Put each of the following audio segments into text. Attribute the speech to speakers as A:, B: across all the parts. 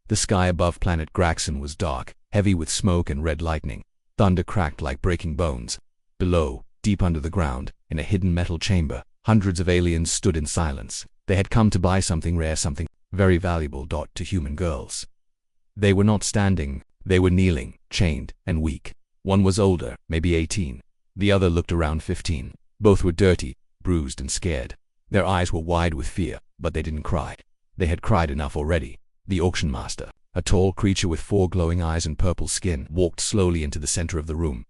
A: The sky above planet Graxon was dark, heavy with smoke and red lightning. Thunder cracked like breaking bones. Below, deep under the ground, in a hidden metal chamber, hundreds of aliens stood in silence. They had come to buy something rare, something very valuable to human girls. They were not standing, they were kneeling, chained, and weak. One was older, maybe 18. The other looked around 15. Both were dirty, bruised, and scared. Their eyes were wide with fear, but they didn't cry. They had cried enough already. The auction master, a tall creature with 4 glowing eyes and purple skin, walked slowly into the center of the room.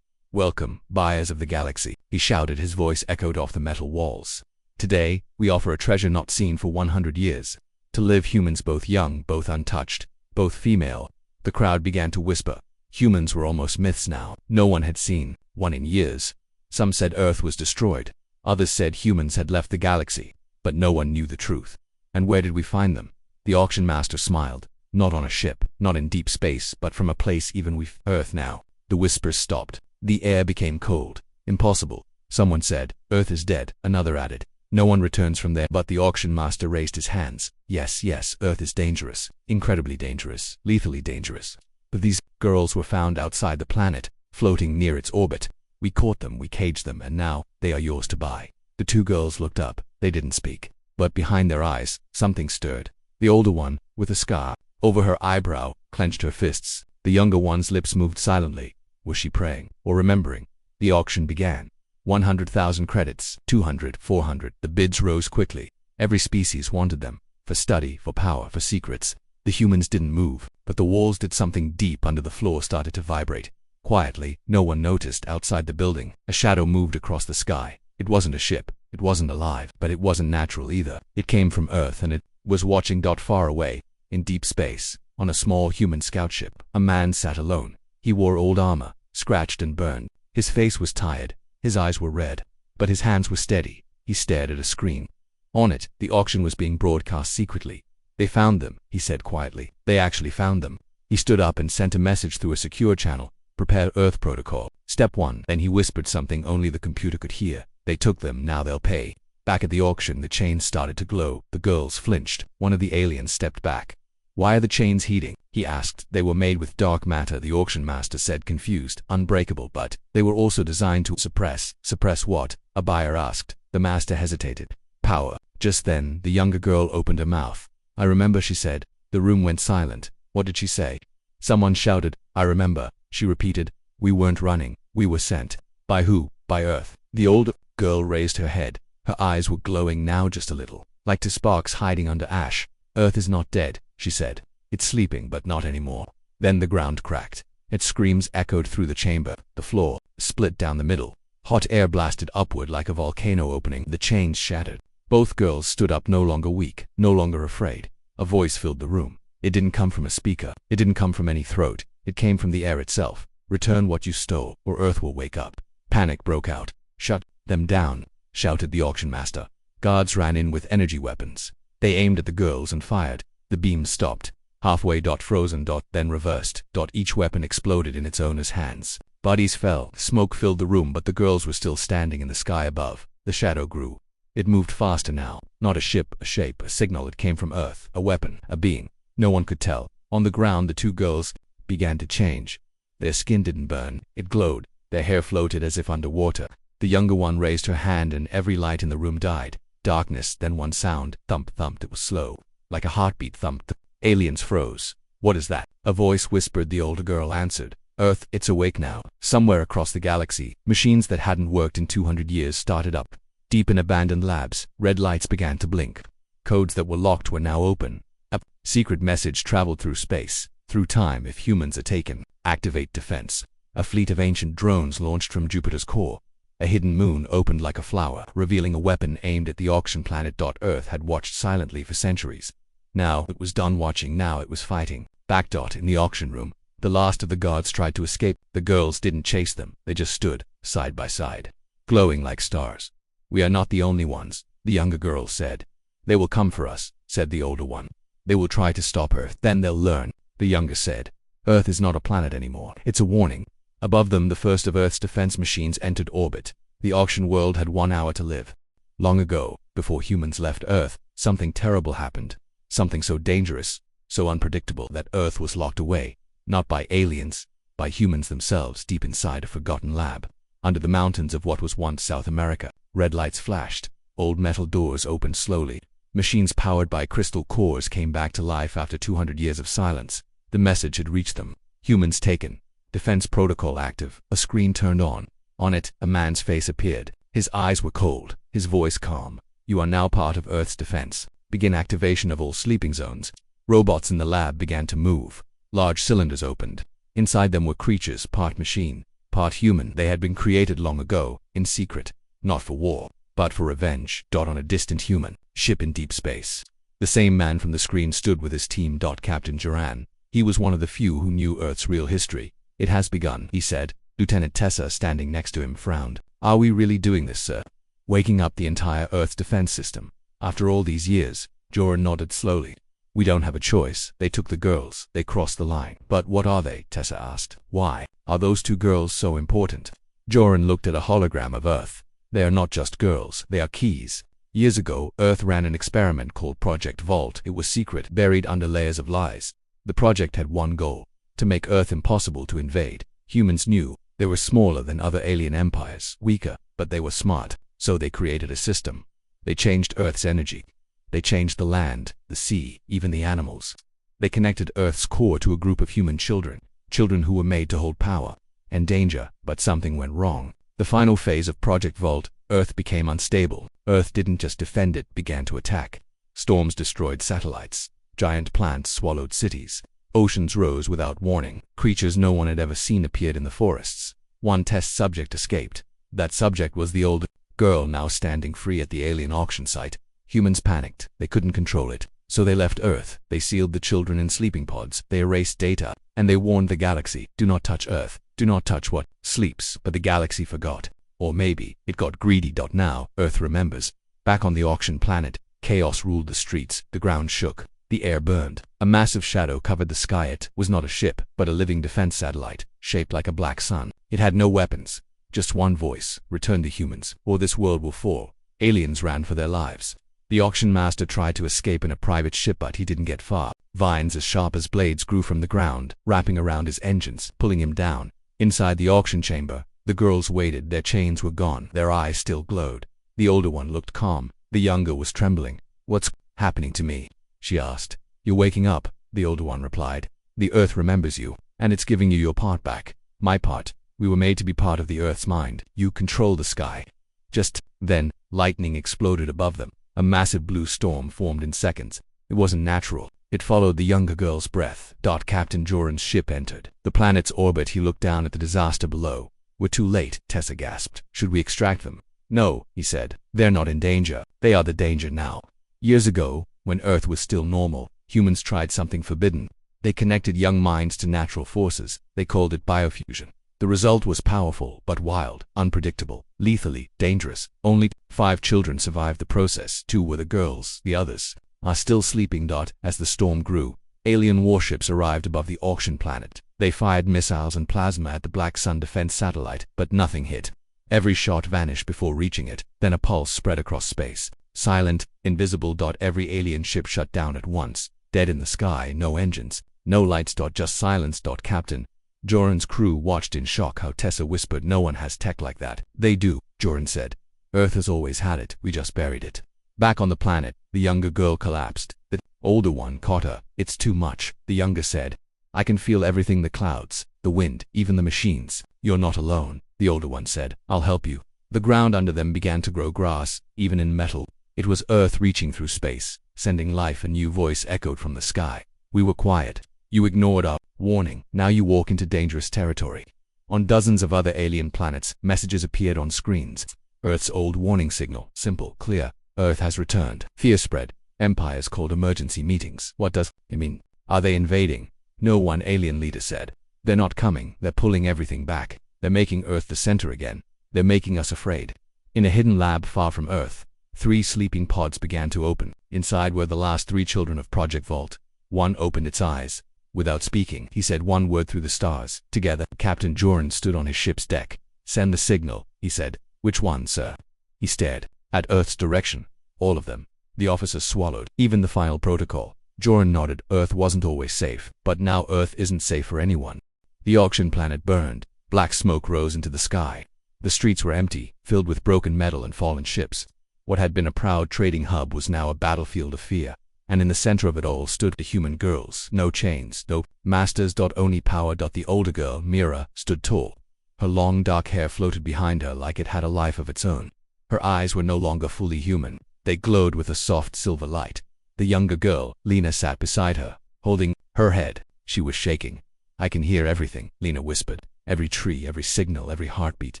A: "Welcome, buyers of the galaxy," he shouted. His voice echoed off the metal walls. "Today, we offer a treasure not seen for 100 years. To live humans, both young, both untouched, both female." The crowd began to whisper. Humans were almost myths now. No one had seen one in years. Some said Earth was destroyed. Others said humans had left the galaxy. But no one knew the truth. And where did we find them? The auction master smiled. Not on a ship, not in deep space, but from a place even with Earth now. The whispers stopped. The air became cold. Impossible. Someone said, "Earth is dead." Another added, "No one returns from there." But the auction master raised his hands. Yes, Earth is dangerous. Incredibly dangerous. Lethally dangerous. But these girls were found outside the planet, floating near its orbit. We caught them, we caged them, and now they are yours to buy. The 2 girls looked up. They didn't speak. But behind their eyes, something stirred. The older one, with a scar over her eyebrow, clenched her fists. The younger one's lips moved silently. Was she praying or remembering? The auction began. 100,000 credits, 200, 400. The bids rose quickly. Every species wanted them. For study, for power, for secrets. The humans didn't move, but the walls did. Something deep under the floor started to vibrate. Quietly, no one noticed. Outside the building, a shadow moved across the sky. It wasn't a ship. It wasn't alive, but it wasn't natural either. It came from Earth, and it was watching. Far away, in deep space, on a small human scout ship, a man sat alone. He wore old armor, scratched and burned. His face was tired. His eyes were red, but his hands were steady. He stared at a screen. On it, the auction was being broadcast secretly. "They found them," he said quietly. "They actually found them." He stood up and sent a message through a secure channel. "Prepare Earth Protocol. Step 1. Then he whispered something only the computer could hear. "They took them, now they'll pay." Back at the auction, the chains started to glow. The girls flinched. One of the aliens stepped back. "Why are the chains heating?" he asked. "They were made with dark matter," the auction master said, confused. "Unbreakable, but they were also designed to suppress." "Suppress what?" a buyer asked. The master hesitated. "Power." Just then, the younger girl opened her mouth. "I remember," she said. The room went silent. What did she say? Someone shouted, "I remember." She repeated, "We weren't running. We were sent." "By who?" "By Earth." The older girl raised her head. Her eyes were glowing now just a little, like 2 sparks hiding under ash. "Earth is not dead," she said. "It's sleeping, but not anymore." Then the ground cracked. Its screams echoed through the chamber. The floor split down the middle. Hot air blasted upward like a volcano opening. The chains shattered. Both girls stood up, no longer weak, no longer afraid. A voice filled the room. It didn't come from a speaker. It didn't come from any throat. It came from the air itself. "Return what you stole, or Earth will wake up." Panic broke out. "Shut them down," shouted the auction master. Guards ran in with energy weapons. They aimed at the girls and fired. The beams stopped. Halfway, frozen, then reversed. Each weapon exploded in its owner's hands. Bodies fell. Smoke filled the room, but the girls were still standing in the sky above. The shadow grew. It moved faster now. Not a ship, a shape, a signal. It came from Earth. A weapon, a being. No one could tell. On the ground, the 2 girls began to change. Their skin didn't burn. It glowed. Their hair floated as if underwater. The younger one raised her hand, and every light in the room died. Darkness, then one sound. Thump, thumped. It was slow. Like a heartbeat. Thump. Aliens froze. "What is that?" a voice whispered. The older girl answered. "Earth, it's awake now." Somewhere across the galaxy, machines that hadn't worked in 200 years started up. Deep in abandoned labs, red lights began to blink. Codes that were locked were now open. A secret message traveled through space, through time. "If humans are taken, activate defense." A fleet of ancient drones launched from Jupiter's core. A hidden moon opened like a flower, revealing a weapon aimed at the auction planet. Earth had watched silently for centuries. Now it was done watching. Now it was fighting. Back. In the auction room, the last of the guards tried to escape. The girls didn't chase them. They just stood, side by side, glowing like stars. "We are not the only ones," the younger girl said. "They will come for us," said the older one. "They will try to stop Earth. Then they'll learn," the younger said. "Earth is not a planet anymore. It's a warning." Above them, the first of Earth's defense machines entered orbit. The auction world had 1 hour to live. Long ago, before humans left Earth, something terrible happened. Something so dangerous, so unpredictable that Earth was locked away, not by aliens, by humans themselves deep inside a forgotten lab. Under the mountains of what was once South America, red lights flashed, old metal doors opened slowly. Machines powered by crystal cores came back to life after 200 years of silence. The message had reached them. Humans taken. Defense protocol active. A screen turned on. On it, a man's face appeared. His eyes were cold, his voice calm. You are now part of Earth's defense. Begin activation of all sleeping zones. Robots in the lab began to move. Large cylinders opened. Inside them were creatures, part machine, part human. They had been created long ago, in secret, not for war, but for revenge. On a distant human ship in deep space. The same man from the screen stood with his team. Captain Duran. He was one of the few who knew Earth's real history. It has begun, he said. Lieutenant Tessa, standing next to him, frowned. Are we really doing this, sir? Waking up the entire Earth's defense system? After all these years? Joran nodded slowly. We don't have a choice. They took the girls. They crossed the line. But what are they? Tessa asked. Why are those two girls so important? Joran looked at a hologram of Earth. They are not just girls. They are keys. Years ago, Earth ran an experiment called Project Vault. It was secret, buried under layers of lies. The project had one goal: to make Earth impossible to invade. Humans knew they were smaller than other alien empires, weaker, but they were smart, so they created a system. They changed Earth's energy. They changed the land, the sea, even the animals. They connected Earth's core to a group of human children, children who were made to hold power and danger, but something went wrong. The final phase of Project Vault, Earth became unstable. Earth didn't just defend, it began to attack. Storms destroyed satellites. Giant plants swallowed cities. Oceans rose without warning. Creatures no one had ever seen appeared in the forests. One test subject escaped. That subject was the old girl now standing free at the alien auction site. Humans panicked. They couldn't control it. So they left Earth. They sealed the children in sleeping pods. They erased data. And they warned the galaxy, do not touch Earth. Do not touch what sleeps. But the galaxy forgot. Or maybe it got greedy. Now, Earth remembers. Back on the auction planet, chaos ruled the streets. The ground shook. The air burned. A massive shadow covered the sky. It was not a ship, but a living defense satellite, shaped like a black sun. It had no weapons. Just one voice: return to humans, or this world will fall. Aliens ran for their lives. The auction master tried to escape in a private ship, but he didn't get far. Vines as sharp as blades grew from the ground, wrapping around his engines, pulling him down. Inside the auction chamber, the girls waited. Their chains were gone. Their eyes still glowed. The older one looked calm. The younger was trembling. What's happening to me? She asked. You're waking up, the older one replied. The Earth remembers you, and it's giving you your part back. My part. We were made to be part of the Earth's mind. You control the sky. Just then, lightning exploded above them. A massive blue storm formed in seconds. It wasn't natural. It followed the younger girl's breath. Captain Joran's ship entered the planet's orbit. He looked down at the disaster below. We're too late, Tessa gasped. Should we extract them? No, he said. They're not in danger. They are the danger now. Years ago, when Earth was still normal, humans tried something forbidden. They connected young minds to natural forces. They called it biofusion. The result was powerful, but wild, unpredictable, lethally dangerous. Only 5 children survived the process. 2 were the girls. The others are still sleeping. As the storm grew, alien warships arrived above the auction planet. They fired missiles and plasma at the Black Sun defense satellite, but nothing hit. Every shot vanished before reaching it. Then a pulse spread across space. Silent, invisible. Every alien ship shut down at once. Dead in the sky, no engines, no lights. Just silence. Captain Joran's crew watched in shock. How? Tessa whispered. No one has tech like that. They do, Joran said. Earth has always had it. We just buried it. Back on the planet, the younger girl collapsed. The older one caught her. It's too much, the younger said. I can feel everything: the clouds, the wind, even the machines. You're not alone, the older one said. I'll help you. The ground under them began to grow grass, even in metal. It was Earth reaching through space, sending life. A new voice echoed from the sky. We were quiet. You ignored our warning. Now you walk into dangerous territory. On dozens of other alien planets, messages appeared on screens. Earth's old warning signal, simple, clear. Earth has returned. Fear spread. Empires called emergency meetings. What does it mean? Are they invading? No, one alien leader said. They're not coming. They're pulling everything back. They're making Earth the center again. They're making us afraid. In a hidden lab far from Earth, 3 sleeping pods began to open. Inside were the last 3 children of Project Vault. One opened its eyes. Without speaking, he said one word through the stars. Together, Captain Joran stood on his ship's deck. Send the signal, he said. Which one, sir? He stared. At Earth's direction. All of them. The officer swallowed. Even the final protocol. Joran nodded. Earth wasn't always safe, but now Earth isn't safe for anyone. The auction planet burned. Black smoke rose into the sky. The streets were empty, filled with broken metal and fallen ships. What had been a proud trading hub was now a battlefield of fear. And in the center of it all stood the human girls. No chains, no masters. Only power. The older girl, Mira, stood tall. Her long dark hair floated behind her like it had a life of its own. Her eyes were no longer fully human. They glowed with a soft silver light. The younger girl, Lena, sat beside her, holding her head. She was shaking. "I can hear everything," Lena whispered. "Every tree, every signal, every heartbeat."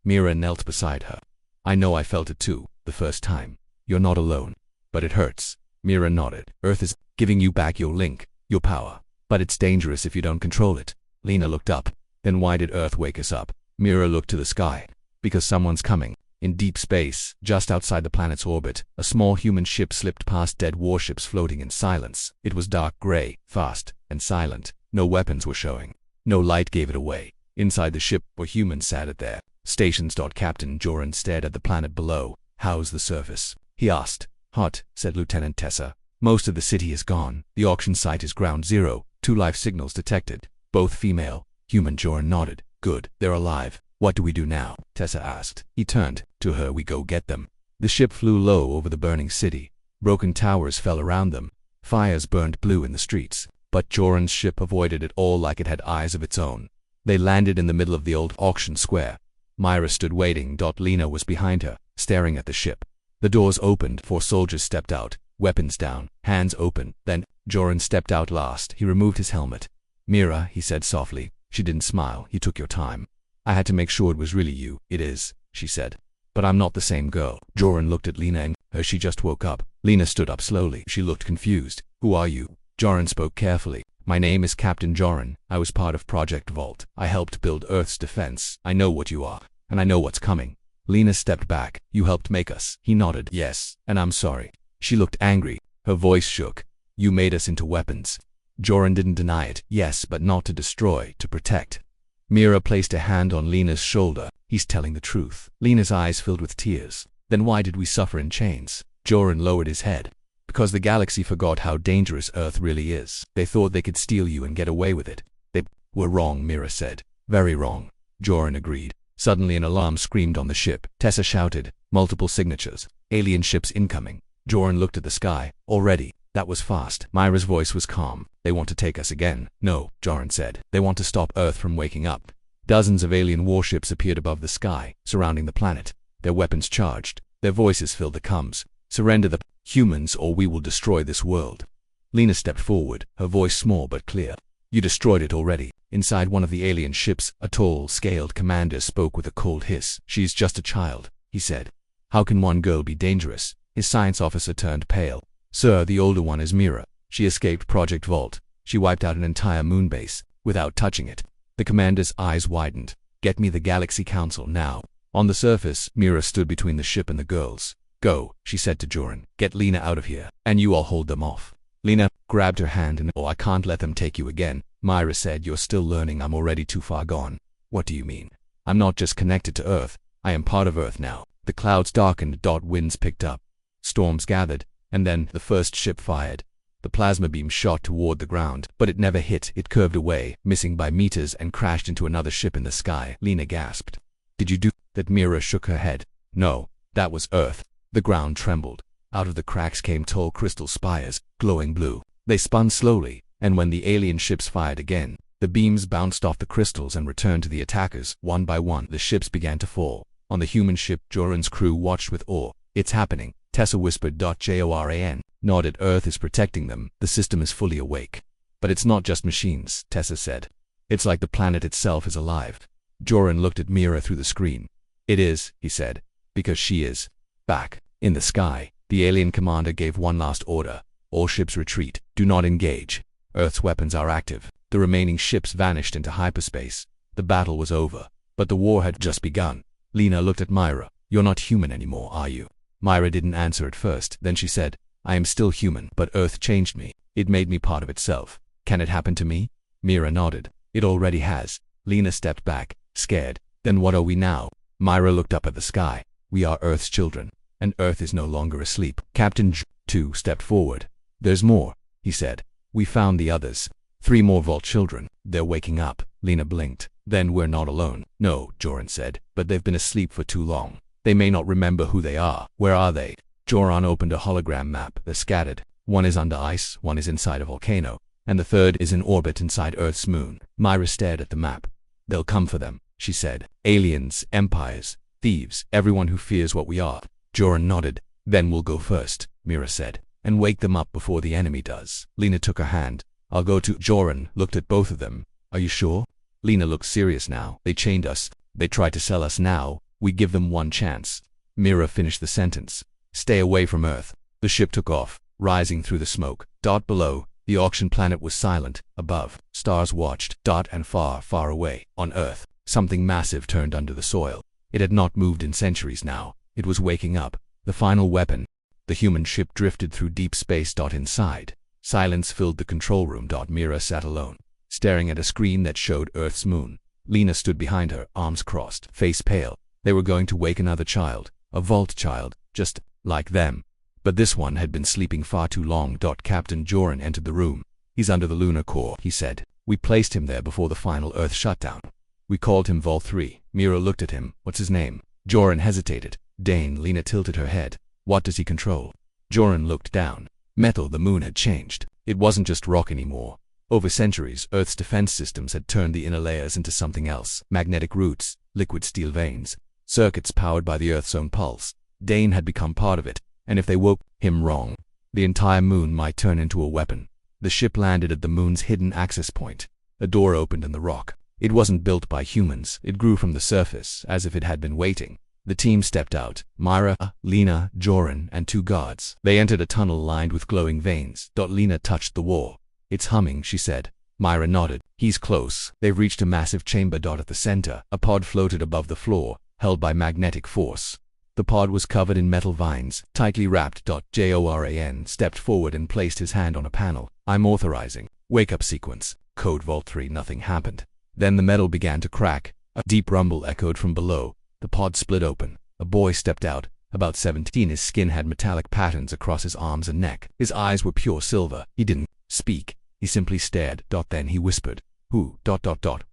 A: Mira knelt beside her. "I know, I felt it too, the first time. You're not alone. But it hurts." Mira nodded. "Earth is giving you back your link, your power. But it's dangerous if you don't control it." Lena looked up. "Then why did Earth wake us up?" Mira looked to the sky. "Because someone's coming." In deep space, just outside the planet's orbit, a small human ship slipped past dead warships floating in silence. It was dark gray, fast, and silent. No weapons were showing. No light gave it away. Inside the ship were humans sat there. Stations. Captain Joran stared at the planet below. "How's the surface?" he asked. "Hot," said Lieutenant Tessa. "Most of the city is gone. The auction site is ground zero. 2 life signals detected. Both female." Human. Joran nodded. "Good, they're alive. What do we do now?" Tessa asked. He turned to her. "We go get them." The ship flew low over the burning city. Broken towers fell around them. Fires burned blue in the streets. But Joran's ship avoided it all like it had eyes of its own. They landed in the middle of the old auction square. Myra stood waiting. Lena was behind her, staring at the ship. The doors opened. 4 soldiers stepped out, weapons down, hands open. Then Joran stepped out last. He removed his helmet. "Mira," he said softly. She didn't smile. "You took your time. I had to make sure it was really you." "It is," she said. "But I'm not the same girl." Joran looked at Lena and her. "She just woke up." Lena stood up slowly. She looked confused. "Who are you?" Joran spoke carefully. "My name is Captain Joran. I was part of Project Vault. I helped build Earth's defense. I know what you are, and I know what's coming." Lena stepped back. "You helped make us." He nodded. "Yes, and I'm sorry." She looked angry. Her voice shook. "You made us into weapons." Joran didn't deny it. "Yes, but not to destroy, to protect." Mira placed a hand on Lena's shoulder. "He's telling the truth." Lena's eyes filled with tears. "Then why did we suffer in chains?" Joran lowered his head. "Because the galaxy forgot how dangerous Earth really is. They thought they could steal you and get away with it." "They were wrong," Mira said. "Very wrong." Joran agreed. Suddenly an alarm screamed on the ship. Tessa shouted. "Multiple signatures. Alien ships incoming." Joran looked at the sky. "Already? That was fast." Myra's voice was calm. "They want to take us again." "No," Joran said. "They want to stop Earth from waking up." Dozens of alien warships appeared above the sky, surrounding the planet. Their weapons charged. Their voices filled the comms. "Surrender the humans or we will destroy this world." Lena stepped forward, her voice small but clear. "You destroyed it already." Inside one of the alien ships, a tall, scaled commander spoke with a cold hiss. "She's just a child," he said. "How can one girl be dangerous?" His science officer turned pale. "Sir, the older one is Mira. She escaped Project Vault. She wiped out an entire moon base, without touching it." The commander's eyes widened. "Get me the Galaxy Council now." On the surface, Mira stood between the ship and the girls. "Go," she said to Joran. "Get Lena out of here, and you all hold them off." Lena grabbed her hand and, "Oh, I can't let them take you again." Myra said, "You're still learning. I'm already too far gone." "What do you mean?" "I'm not just connected to Earth. I am part of Earth now." The clouds darkened. Winds picked up. Storms gathered, and then the first ship fired. The plasma beam shot toward the ground, but it never hit. It curved away, missing by meters, and crashed into another ship in the sky. Lena gasped. "Did you do that?" Mira shook her head. "No, that was Earth." The ground trembled. Out of the cracks came tall crystal spires, glowing blue. They spun slowly, and when the alien ships fired again, the beams bounced off the crystals and returned to the attackers. One by one, the ships began to fall. On the human ship, Joran's crew watched with awe. "It's happening," Tessa whispered. Joran nodded. "Earth is protecting them. The system is fully awake." "But it's not just machines," Tessa said. "It's like the planet itself is alive." Joran looked at Mira through the screen. "It is," he said, "because she is." Back in the sky, the alien commander gave one last order. "All ships retreat. Do not engage. Earth's weapons are active." The remaining ships vanished into hyperspace. The battle was over, but the war had just begun. Lena looked at Myra. "You're not human anymore, are you?" Myra didn't answer at first. Then she said, "I am still human, but Earth changed me. It made me part of itself. Can it happen to me?" Mira nodded. "It already has." Lena stepped back, scared. "Then what are we now?" Myra looked up at the sky. "We are Earth's children, and Earth is no longer asleep." Captain J2 stepped forward. "There's more." he said. We found the others. 3 more vault children. They're waking up. Lena blinked. Then we're not alone. No, Joran said, but they've been asleep for too long. They may not remember who they are. Where are they? Joran opened a hologram map. They're scattered. 1 is under ice, 1 is inside a volcano, and the 3rd is in orbit inside Earth's moon. Myra stared at the map. They'll come for them, she said. Aliens, empires, thieves, everyone who fears what we are. Joran nodded. Then we'll go first, Mira said, and wake them up before the enemy does. Lena took her hand. I'll go to. Joran looked at both of them. Are you sure? Lena looked serious now. They chained us. They tried to sell us now. We give them 1 chance. Mira finished the sentence. Stay away from Earth. The ship took off, rising through the smoke. Below, the auction planet was silent. Above, stars watched. And far, far away, on Earth, something massive turned under the soil. It had not moved in centuries now. It was waking up. The final weapon. The human ship drifted through deep space. Inside, silence filled the control room. Mira sat alone, staring at a screen that showed Earth's moon. Lena stood behind her, arms crossed, face pale. They were going to wake another child, a vault child, just like them. But this one had been sleeping far too long. Captain Joran entered the room. He's under the lunar core, he said. We placed him there before the final Earth shutdown. We called him Vault 3. Mira looked at him. What's his name? Joran hesitated. Dane. Lena tilted her head. What does he control? Joran looked down. Metal. The moon had changed. It wasn't just rock anymore. Over centuries, Earth's defense systems had turned the inner layers into something else. Magnetic roots, liquid steel veins, circuits powered by the Earth's own pulse. Dane had become part of it, and if they woke him wrong, the entire moon might turn into a weapon. The ship landed at the moon's hidden access point. A door opened in the rock. It wasn't built by humans. It grew from the surface, as if it had been waiting. The team stepped out. Myra, Lena, Joran, and 2 guards. They entered a tunnel lined with glowing veins. Lena touched the wall. It's humming, she said. Myra nodded. He's close. They've reached a massive chamber. At the center, a pod floated above the floor, held by magnetic force. The pod was covered in metal vines, tightly wrapped. Joran stepped forward and placed his hand on a panel. I'm authorizing. Wake up sequence. Code Vault 3. Nothing happened. Then the metal began to crack. A deep rumble echoed from below. The pod split open. A boy stepped out, about 17. His skin had metallic patterns across his arms and neck. His eyes were pure silver. He didn't speak. He simply stared. Then he whispered. Who?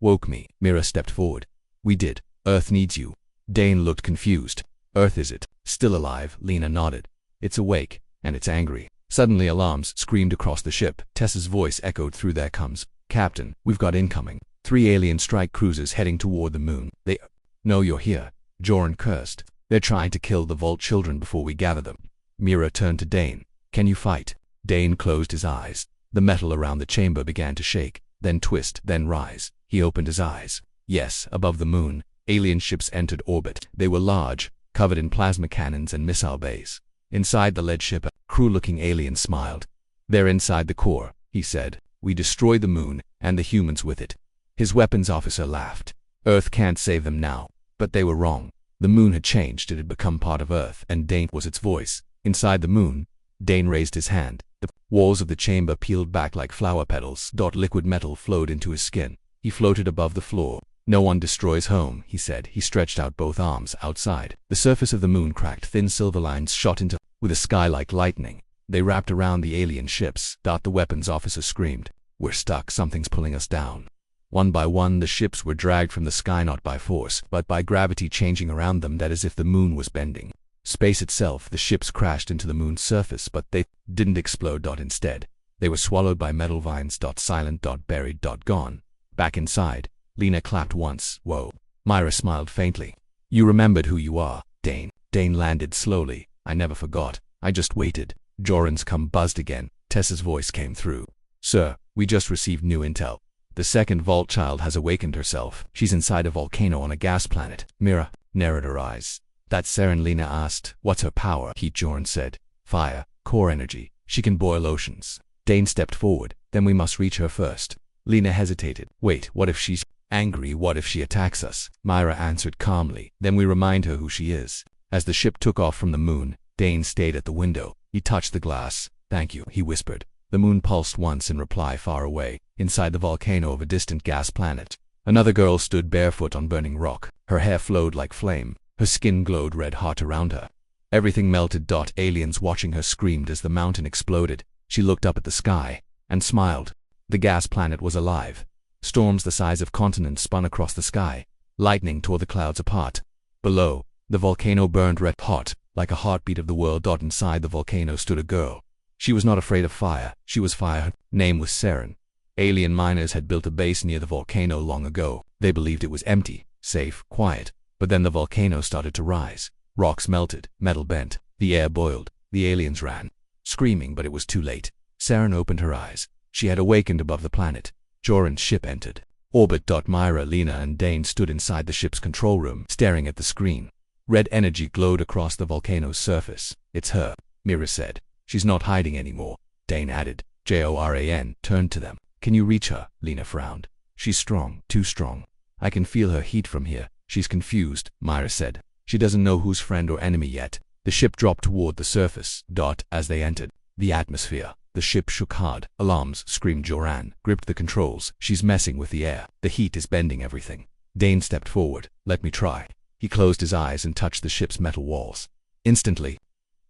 A: Woke me. Mira stepped forward. We did. Earth needs you. Dane looked confused. Earth, is it still alive? Lena nodded. It's awake, and it's angry. Suddenly alarms screamed across the ship. Tessa's voice echoed through their comms. Captain, we've got incoming. 3 alien strike cruisers heading toward the moon. They know you're here. Joran cursed. They're trying to kill the Vault children before we gather them. Mira turned to Dane. Can you fight? Dane closed his eyes. The metal around the chamber began to shake, then twist, then rise. He opened his eyes. Yes, above the moon, alien ships entered orbit. They were large, covered in plasma cannons and missile bays. Inside the lead ship, a crew-looking alien smiled. They're inside the core, he said. We destroyed the moon, and the humans with it. His weapons officer laughed. Earth can't save them now. But they were wrong. The moon had changed. It had become part of Earth, and Dane was its voice. Inside the moon, Dane raised his hand. The walls of the chamber peeled back like flower petals. Liquid metal flowed into his skin. He floated above the floor. No one destroys home, he said. He stretched out both arms. Outside, the surface of the moon cracked. Thin silver lines shot into with a sky like lightning. They wrapped around the alien ships. The weapons officer screamed. We're stuck. Something's pulling us down. One by one, the ships were dragged from the sky, not by force, but by gravity changing around them, that as if the moon was bending. Space itself, the ships crashed into the moon's surface, but they didn't explode. Instead, they were swallowed by metal vines. Silent. Buried. Gone. Back inside, Lena clapped once. Whoa. Myra smiled faintly. You remembered who you are, Dane. Dane landed slowly. I never forgot. I just waited. Joran's come buzzed again. Tessa's voice came through. Sir, we just received new intel. The 2nd Vault child has awakened herself. She's inside a volcano on a gas planet. Mira narrowed her eyes. That's Saren. Lena asked. What's her power? Heat. Joran said. Fire. Core energy. She can boil oceans. Dane stepped forward. Then we must reach her first. Lena hesitated. Wait, what if she's angry? What if she attacks us? Myra answered calmly. Then we remind her who she is. As the ship took off from the moon, Dane stayed at the window. He touched the glass. Thank you, he whispered. The moon pulsed once in reply far away, inside the volcano of a distant gas planet. Another girl stood barefoot on burning rock. Her hair flowed like flame. Her skin glowed red hot around her. Everything melted. Aliens watching her screamed as the mountain exploded. She looked up at the sky and smiled. The gas planet was alive. Storms the size of continents spun across the sky. Lightning tore the clouds apart. Below, the volcano burned red hot, like a heartbeat of the world. Inside the volcano stood a girl. She was not afraid of fire. She was fire. Her name was Saren. Alien miners had built a base near the volcano long ago. They believed it was empty, safe, quiet. But then the volcano started to rise. Rocks melted, metal bent, the air boiled. The aliens ran, screaming, but it was too late. Saren opened her eyes. She had awakened above the planet. Joran's ship entered orbit. Myra, Lena, and Dane stood inside the ship's control room, staring at the screen. Red energy glowed across the volcano's surface. "It's her," Mira said. "She's not hiding anymore," Dane added. Joran turned to them. "Can you reach her?" Lena frowned. "She's strong, too strong. I can feel her heat from here." "She's confused," Myra said. "She doesn't know who's friend or enemy yet." The ship dropped toward the surface. As they entered the atmosphere, the ship shook hard. "Alarms!" screamed Joran. "Gripped the controls. She's messing with the air. The heat is bending everything." Dane stepped forward. "Let me try." He closed his eyes and touched the ship's metal walls. Instantly,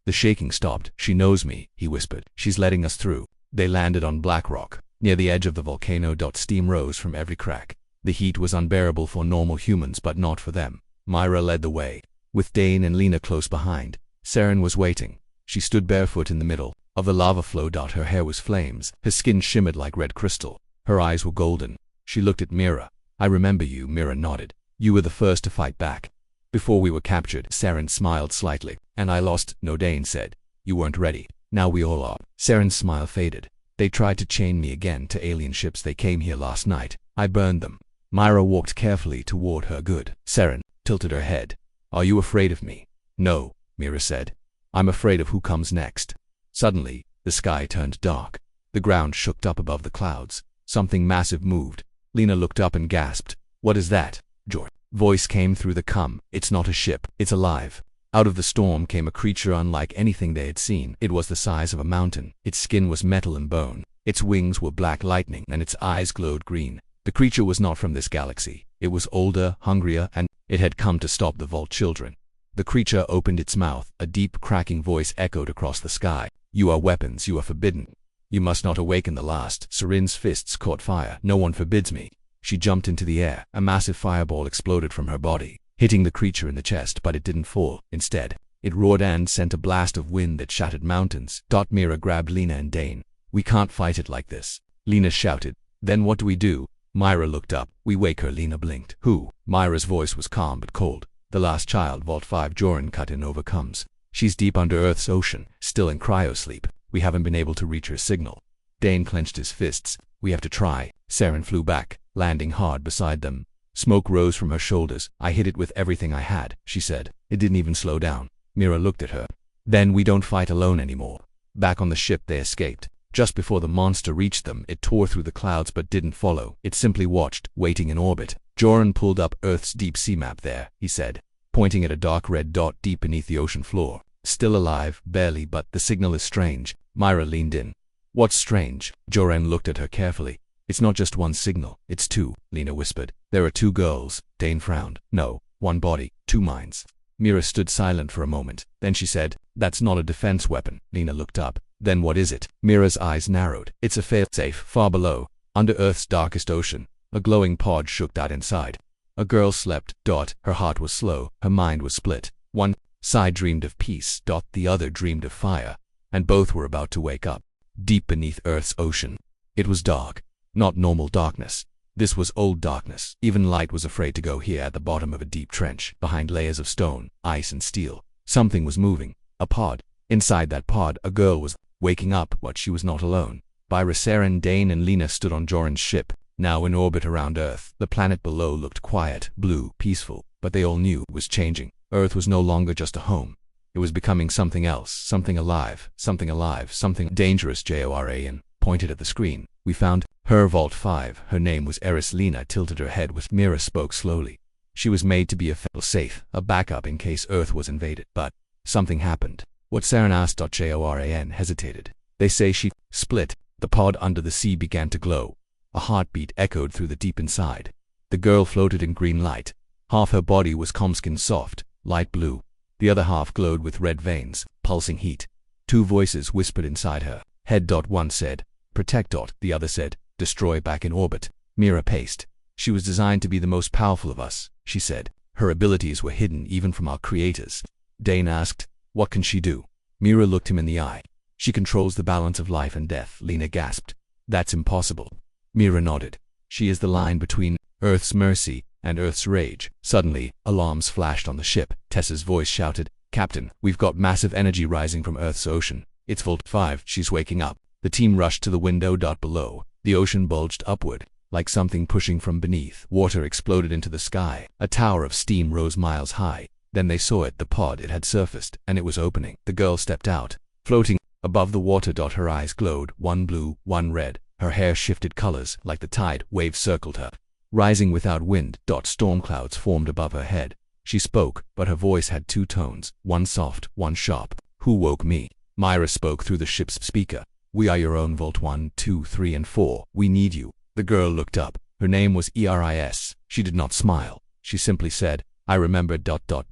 A: the shaking stopped. "She knows me," he whispered. "She's letting us through." They landed on black rock, near the edge of the volcano. Steam rose from every crack. The heat was unbearable for normal humans, but not for them. Myra led the way, with Dane and Lena close behind. Saren was waiting. She stood barefoot in the middle of the lava flow. Her hair was flames. Her skin shimmered like red crystal. Her eyes were golden. She looked at Mira. "I remember you." Mira nodded. "You were the first to fight back before we were captured." Saren smiled slightly. "And I lost." "No," Dane said. "You weren't ready. Now we all are." Saren's smile faded. "They tried to chain me again to alien ships. They came here last night. I burned them." Myra walked carefully toward her. "Good." Saren tilted her head. "Are you afraid of me?" "No," Mira said. "I'm afraid of who comes next." Suddenly, the sky turned dark. The ground shook up above the clouds. Something massive moved. Lena looked up and gasped. "What is that?" Joran's voice came through the cum. "It's not a ship. It's alive." Out of the storm came a creature unlike anything they had seen. It was the size of a mountain. Its skin was metal and bone. Its wings were black lightning, and its eyes glowed green. The creature was not from this galaxy. It was older, hungrier, and it had come to stop the Vault children. The creature opened its mouth. A deep, cracking voice echoed across the sky. "You are weapons. You are forbidden. You must not awaken the last." Saren's fists caught fire. "No one forbids me." She jumped into the air. A massive fireball exploded from her body, hitting the creature in the chest, but it didn't fall. Instead, it roared and sent a blast of wind that shattered mountains. Mira grabbed Lena and Dane. "We can't fight it like this," Lena shouted. "Then what do we do?" Myra looked up. "We wake her." Lena blinked. "Who?" Myra's voice was calm but cold. "The last child, Vault 5. Joran cut in. Overcomes. She's deep under Earth's ocean, still in cryosleep. We haven't been able to reach her signal." Dane clenched his fists. "We have to try." Saren flew back, landing hard beside them. Smoke rose from her shoulders. "I hit it with everything I had," she said. "It didn't even slow down." Mira looked at her. "Then we don't fight alone anymore." Back on the ship, they escaped. Just before the monster reached them, it tore through the clouds but didn't follow. It simply watched, waiting in orbit. Joran pulled up Earth's deep sea map. "There," he said, pointing at a dark red dot deep beneath the ocean floor. "Still alive, barely, but the signal is strange." Myra leaned in. "What's strange?" Joran looked at her carefully. "It's not just one signal, it's two," Lena whispered. "There are two girls." Dane frowned. "No, one body, two minds." Mira stood silent for a moment. Then she said, "That's not a defense weapon." Lena looked up. "Then what is it?" Mira's eyes narrowed. "It's a fail-safe. Far below, under Earth's darkest ocean." A glowing pod shook out inside. A girl slept. Her heart was slow. Her mind was split. One side dreamed of peace. The other dreamed of fire. And both were about to wake up. Deep beneath Earth's ocean. It was dark. Not normal darkness. This was old darkness. Even light was afraid to go here at the bottom of a deep trench, behind layers of stone, ice, and steel. Something was moving. A pod. Inside that pod, a girl was waking up, but she was not alone. Saren, Dane, and Lena stood on Joran's ship, now in orbit around Earth. The planet below looked quiet, blue, peaceful, but they all knew it was changing. Earth was no longer just a home. It was becoming something else, something alive, something dangerous. Joran pointed at the screen. "We found her, Vault 5. Her name was Eris." Lena tilted her head with Mira spoke slowly. "She was made to be a safe, a backup in case Earth was invaded. But something happened." "What?" Saren asked. Joran hesitated. "They say she split." The pod under the sea began to glow. A heartbeat echoed through the deep inside. The girl floated in green light. Half her body was calm-skin soft, light blue. The other half glowed with red veins, pulsing heat. Two voices whispered inside her. Head. One said, protect. The other said, destroy back in orbit. Mira paced. She was designed to be the most powerful of us, she said. Her abilities were hidden even from our creators. Dane asked, what can she do? Mira looked him in the eye. She controls the balance of life and death, Lena gasped. That's impossible. Mira nodded. She is the line between Earth's mercy and Earth's rage. Suddenly, alarms flashed on the ship. Tessa's voice shouted, Captain, we've got massive energy rising from Earth's ocean. It's Volt 5, she's waking up. The team rushed to the window. Below, the ocean bulged upward, like something pushing from beneath. Water exploded into the sky. A tower of steam rose miles high. Then they saw it, the pod. It had surfaced, and it was opening. The girl stepped out, floating above the water. Her eyes glowed, one blue, one red. Her hair shifted colors, like the tide. Waves circled her, rising without wind. Storm clouds formed above her head. She spoke, but her voice had two tones, one soft, one sharp. Who woke me? Myra spoke through the ship's speaker. We are your own Volt 1, 2, 3, and 4. We need you. The girl looked up. Her name was Eris. She did not smile. She simply said, I remember.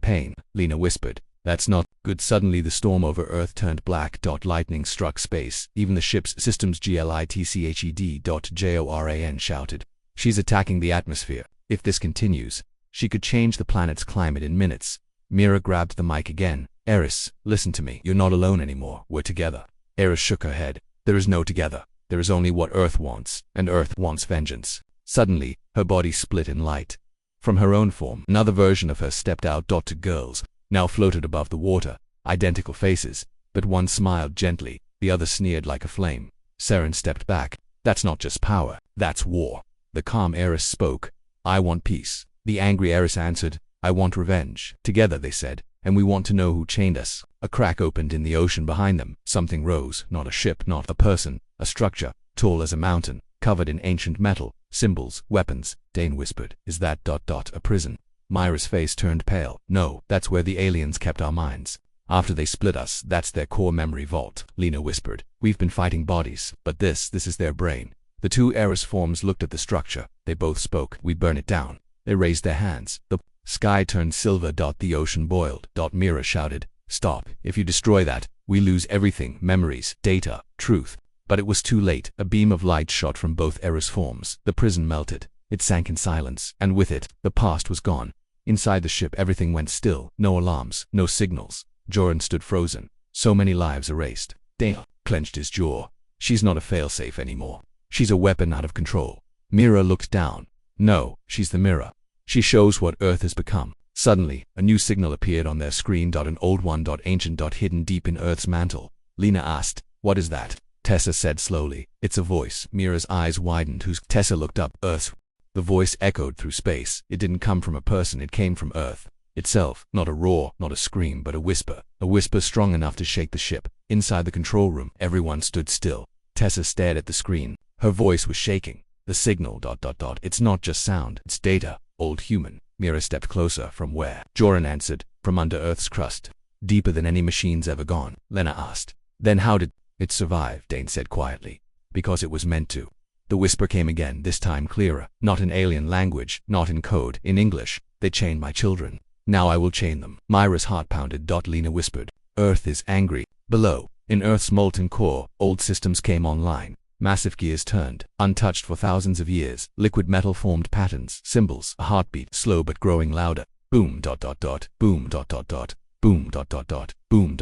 A: Pain. Lena whispered, that's not good. Suddenly the storm over Earth turned black. Lightning struck space. Even the ship's systems glitched. Joran shouted, she's attacking the atmosphere. If this continues, she could change the planet's climate in minutes. Mira grabbed the mic again. Eris, listen to me. You're not alone anymore. We're together. Eris shook her head. There is no together. There is only what Earth wants, and Earth wants vengeance. Suddenly, her body split in light. From her own form, another version of her stepped out. Two girls now floated above the water, identical faces, but one smiled gently, the other sneered like a flame. Saren stepped back. That's not just power, that's war. The calm Eris spoke. I want peace. The angry Eris answered, I want revenge. Together, they said, and we want to know who chained us. A crack opened in the ocean behind them. Something rose, not a ship, not a person, a structure, tall as a mountain, covered in ancient metal, symbols, weapons. Dane whispered, is that ... a prison? Myra's face turned pale. No, that's where the aliens kept our minds. After they split us, that's their core memory vault. Lena whispered, we've been fighting bodies, but this is their brain. The two Eris forms looked at the structure. They both spoke, we burn it down. They raised their hands. The sky turned silver. The ocean boiled. Mira shouted, stop. If you destroy that, we lose everything, memories, data, truth. But it was too late. A beam of light shot from both Eris forms. The prison melted. It sank in silence, and with it, the past was gone. Inside the ship everything went still. No alarms, no signals. Joran stood frozen. So many lives erased. Dane clenched his jaw. She's not a failsafe anymore. She's a weapon out of control. Mira looked down. No, she's the mirror. She shows what Earth has become. Suddenly, a new signal appeared on their screen. An old one. Ancient. Hidden deep in Earth's mantle. Lena asked, what is that? Tessa said slowly, it's a voice. Mira's eyes widened. Who's? Tessa looked up. Earth. The voice echoed through space. It didn't come from a person, it came from Earth itself. Not a roar, not a scream, but a whisper. A whisper strong enough to shake the ship. Inside the control room, everyone stood still. Tessa stared at the screen. Her voice was shaking. The signal. It's not just sound, it's data. Old human. Mira stepped closer. From where? Joran answered, from under Earth's crust. Deeper than any machine's ever gone. Lena asked. Then how did it survive? Dane said quietly. Because it was meant to. The whisper came again, this time clearer. Not in alien language, not in code, in English. They chained my children. Now I will chain them. Myra's heart pounded. Lena whispered. Earth is angry. Below, in Earth's molten core, old systems came online. Massive gears turned, untouched for thousands of years. Liquid metal formed patterns, symbols, a heartbeat, slow but growing louder. Boom. Boom. Boom. Boom.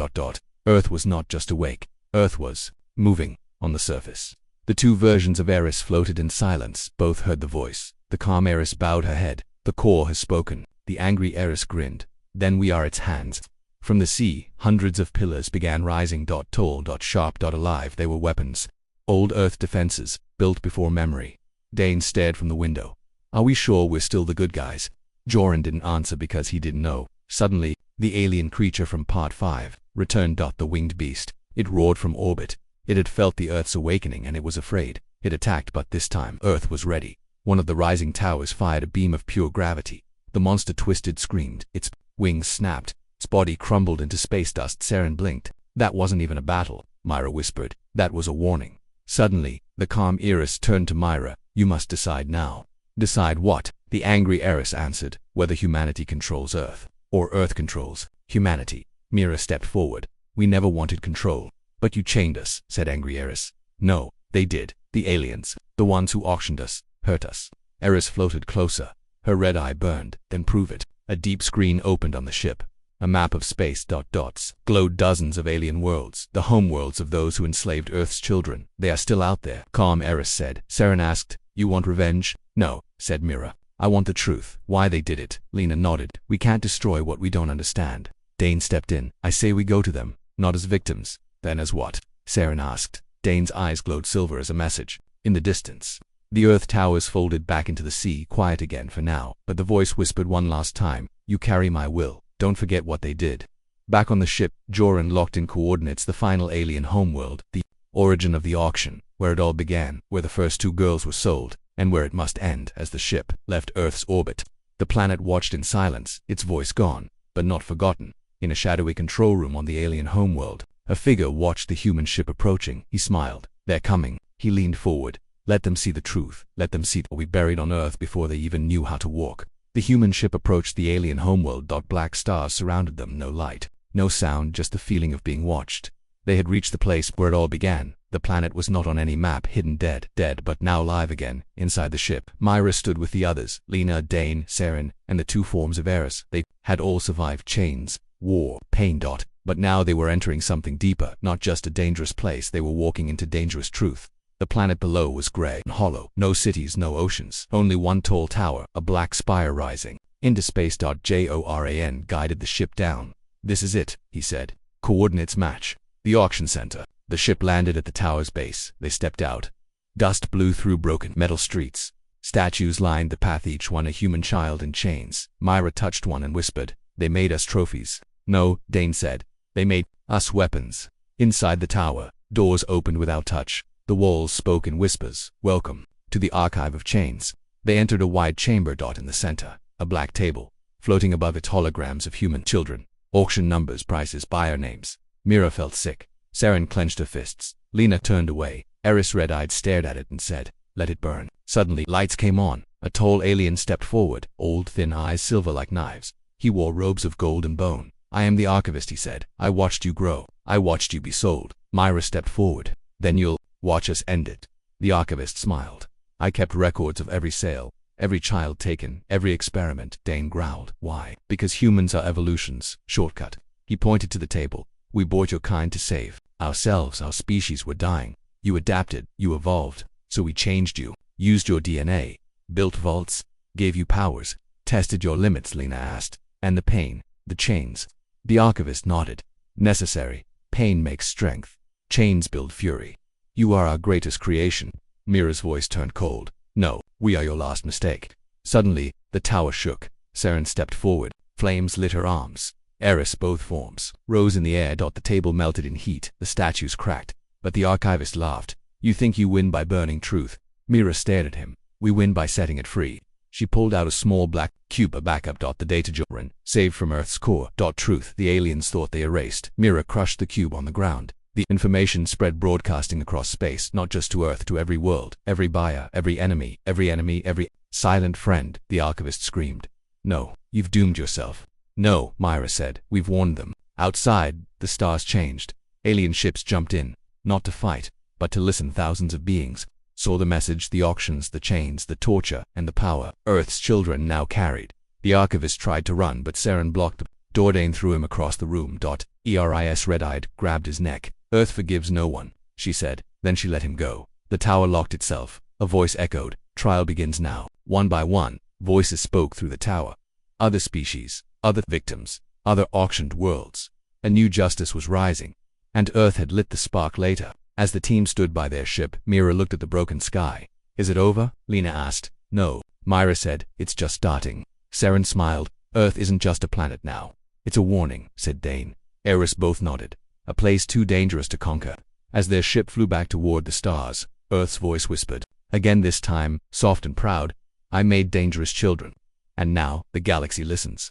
A: Earth was not just awake. Earth was moving on the surface. The two versions of Eris floated in silence. Both heard the voice. The calm Eris bowed her head. The core has spoken. The angry Eris grinned. Then we are its hands. From the sea, hundreds of pillars began rising. Tall, sharp, alive. They were weapons. Old Earth defenses, built before memory. Dane stared from the window. Are we sure we're still the good guys? Joran didn't answer because he didn't know. Suddenly, the alien creature from Part 5 returned. The winged beast. It roared from orbit. It had felt the Earth's awakening and it was afraid. It attacked, but this time, Earth was ready. One of the rising towers fired a beam of pure gravity. The monster twisted, screamed. Its wings snapped. Its body crumbled into space dust. Saren blinked. That wasn't even a battle, Myra whispered. That was a warning. Suddenly, the calm Eris turned to Myra. You must decide now. Decide what? The angry Eris answered. Whether humanity controls Earth, or Earth controls humanity. Mira stepped forward. We never wanted control. But you chained us, said angry Eris. No, they did. The aliens, the ones who auctioned us, hurt us. Eris floated closer. Her red eye burned. Then prove it. A deep screen opened on the ship. A map of space. Dots glowed dozens of alien worlds, the homeworlds of those who enslaved Earth's children. They are still out there, calm Eris said. Saren asked, you want revenge? No, said Mira. I want the truth. Why they did it. Lena nodded. We can't destroy what we don't understand. Dane stepped in. I say we go to them, not as victims. Then as what? Saren asked. Dane's eyes glowed silver as a message. In the distance, the Earth towers folded back into the sea, quiet again for now, but the voice whispered one last time, you carry my will. Don't forget what they did. Back on the ship, Joran locked in coordinates the final alien homeworld, the origin of the auction, where it all began, where the first 2 girls were sold, and where it must end as the ship left Earth's orbit. The planet watched in silence, its voice gone, but not forgotten. In a shadowy control room on the alien homeworld, a figure watched the human ship approaching. He smiled. They're coming. He leaned forward. Let them see the truth. Let them see what we buried on Earth before they even knew how to walk. The human ship approached the alien homeworld. Black stars surrounded them. No light, no sound, just the feeling of being watched. They had reached the place where it all began. The planet was not on any map, hidden, dead, but now alive again. Inside the ship, Myra stood with the others, Lena, Dane, Saren, and the 2 forms of Eris. They had all survived chains, war, pain. But now they were entering something deeper, not just a dangerous place. They were walking into dangerous truth. The planet below was gray and hollow. No cities, no oceans. Only one tall tower, a black spire rising into space. Joran guided the ship down. This is it, he said. Coordinates match. The auction center. The ship landed at the tower's base. They stepped out. Dust blew through broken metal streets. Statues lined the path, each one a human child in chains. Myra touched one and whispered, they made us trophies. No, Dane said. They made us weapons. Inside the tower, doors opened without touch. The walls spoke in whispers. Welcome to the archive of chains. They entered a wide chamber. In the center, a black table. Floating above it, holograms of human children. Auction numbers, prices, buyer names. Mira felt sick. Saren clenched her fists. Lena turned away. Eris, red-eyed, stared at it and said, let it burn. Suddenly, lights came on. A tall alien stepped forward, old, thin eyes silver like knives. He wore robes of gold and bone. I am the archivist, he said. I watched you grow. I watched you be sold. Myra stepped forward. Then you'll watch us end it. The archivist smiled. I kept records of every sale, every child taken, every experiment. Dane growled. Why? Because humans are evolution's shortcut. He pointed to the table. We bought your kind to save ourselves. Our species were dying. You adapted, you evolved. So we changed you, used your DNA, built vaults, gave you powers, tested your limits, Lena asked. And the pain, the chains. The archivist nodded. Necessary. Pain makes strength. Chains build fury. You are our greatest creation. Mira's voice turned cold. No, we are your last mistake. Suddenly, the tower shook. Saren stepped forward. Flames lit her arms. Eris, both forms, rose in the air. The table melted in heat. The statues cracked. But the archivist laughed. You think you win by burning truth? Mira stared at him. We win by setting it free. She pulled out a small black cube, a backup. The data Joran, saved from Earth's core. Truth, the aliens thought they erased. Mira crushed the cube on the ground. The information spread, broadcasting across space, not just to Earth, to every world, every buyer, every enemy, every silent friend, the archivist screamed. No, you've doomed yourself. No, Myra said, we've warned them. Outside, the stars changed. Alien ships jumped in, not to fight, but to listen. Thousands of beings saw the message, the auctions, the chains, the torture, and the power Earth's children now carried. The archivist tried to run, but Saren blocked the door. Dane threw him across the room. Eris, red-eyed, grabbed his neck. Earth forgives no one, she said. Then she let him go. The tower locked itself. A voice echoed. Trial begins now. One by one, voices spoke through the tower. Other species, other victims, other auctioned worlds. A new justice was rising. And Earth had lit the spark later. As the team stood by their ship, Mira looked at the broken sky. Is it over? Lena asked. No, Myra said. It's just starting. Saren smiled. Earth isn't just a planet now. It's a warning, said Dane. Eris both nodded. A place too dangerous to conquer. As their ship flew back toward the stars, Earth's voice whispered. Again, this time, soft and proud. I made dangerous children. And now, the galaxy listens.